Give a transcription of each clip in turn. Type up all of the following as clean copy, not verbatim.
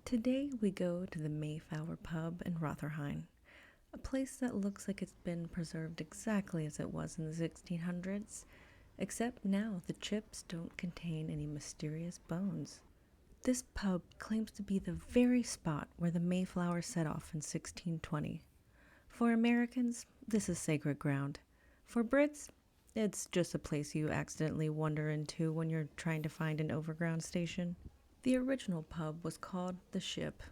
Today we go to the Mayflower Pub in Rotherhithe, a place that looks like it's been preserved exactly as it was in the 1600s, except now the chips don't contain any mysterious bones. This pub claims to be the very spot where the Mayflower set off in 1620. For Americans, this is sacred ground. For Brits, it's just a place you accidentally wander into when you're trying to find an overground station. The original pub was called The Ship,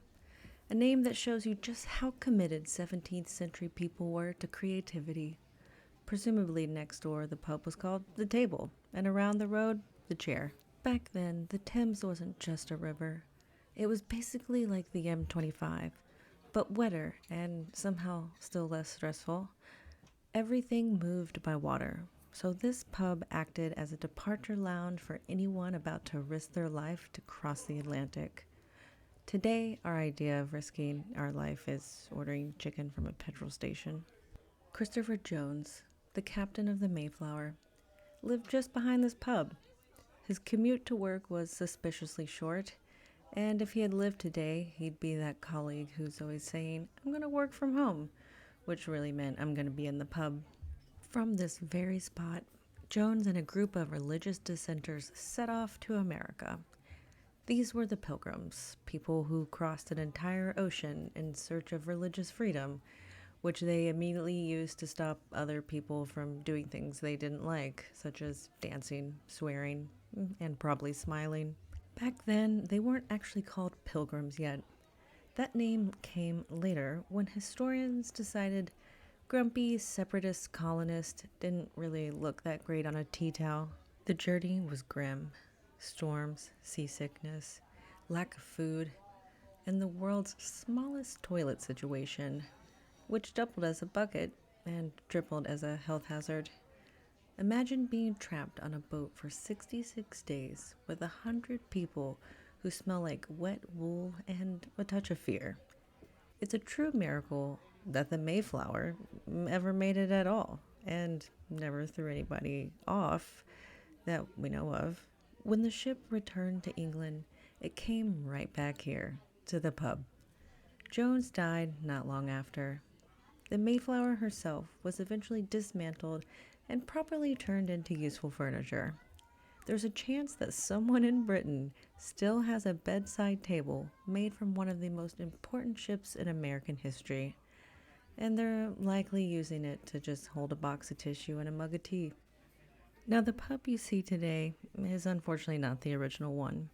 a name that shows you just how committed 17th century people were to creativity. Presumably next door, the pub was called The Table, and around the road, The Chair. Back then, the Thames wasn't just a river. It was basically like the M25, but wetter and somehow still less stressful. Everything moved by water, so this pub acted as a departure lounge for anyone about to risk their life to cross the Atlantic. Today, our idea of risking our life is ordering chicken from a petrol station. Christopher Jones, the captain of the Mayflower, lived just behind this pub. His commute to work was suspiciously short, and if he had lived today, he'd be that colleague who's always saying, "I'm going to work from home," which really meant I'm going to be in the pub. From this very spot, Jones and a group of religious dissenters set off to America. These were the pilgrims, people who crossed an entire ocean in search of religious freedom, which they immediately used to stop other people from doing things they didn't like, such as dancing, swearing, and probably smiling. Back then, they weren't actually called pilgrims yet. That name came later when historians decided grumpy separatist colonists didn't really look that great on a tea towel. The journey was grim. Storms, seasickness, lack of food, and the world's smallest toilet situation, which doubled as a bucket and tripled as a health hazard. Imagine being trapped on a boat for 66 days with 100 people who smell like wet wool and a touch of fear. It's a true miracle that the Mayflower ever made it at all and never threw anybody off that we know of. When the ship returned to England, it came right back here, to the pub. Jones died not long after. The Mayflower herself was eventually dismantled and properly turned into useful furniture. There's a chance that someone in Britain still has a bedside table made from one of the most important ships in American history, and they're likely using it to just hold a box of tissue and a mug of tea. Now, the pub you see today is unfortunately not the original one.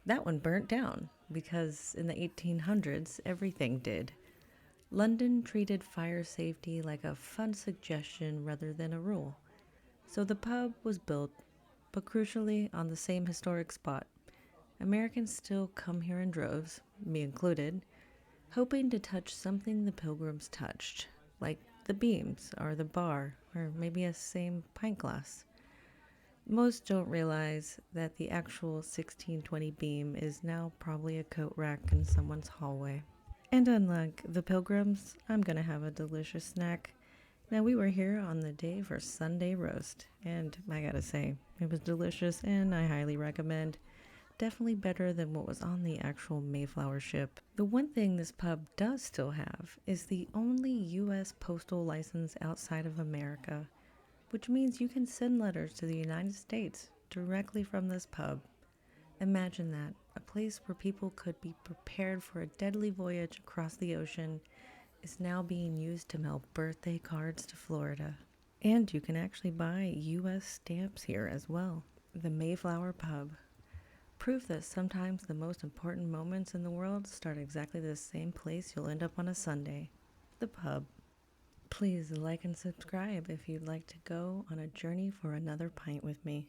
That one burnt down because in the 1800s, everything did. London treated fire safety like a fun suggestion rather than a rule. So the pub was built, but crucially on the same historic spot. Americans still come here in droves, me included, hoping to touch something the pilgrims touched, like the beams or the bar or maybe a same pint glass. Most don't realize that the actual 1620 beam is now probably a coat rack in someone's hallway. And unlike the pilgrims, I'm gonna have a delicious snack. Now, we were here on the day for Sunday roast, and I gotta say, it was delicious and I highly recommend. Definitely better than what was on the actual Mayflower ship. The one thing this pub does still have is the only U.S. postal license outside of America, which means you can send letters to the United States directly from this pub. Imagine that, a place where people could be prepared for a deadly voyage across the ocean is now being used to mail birthday cards to Florida. And you can actually buy U.S. stamps here as well. The Mayflower Pub. Proof that sometimes the most important moments in the world start exactly the same place you'll end up on a Sunday. The pub. Please like and subscribe if you'd like to go on a journey for another pint with me.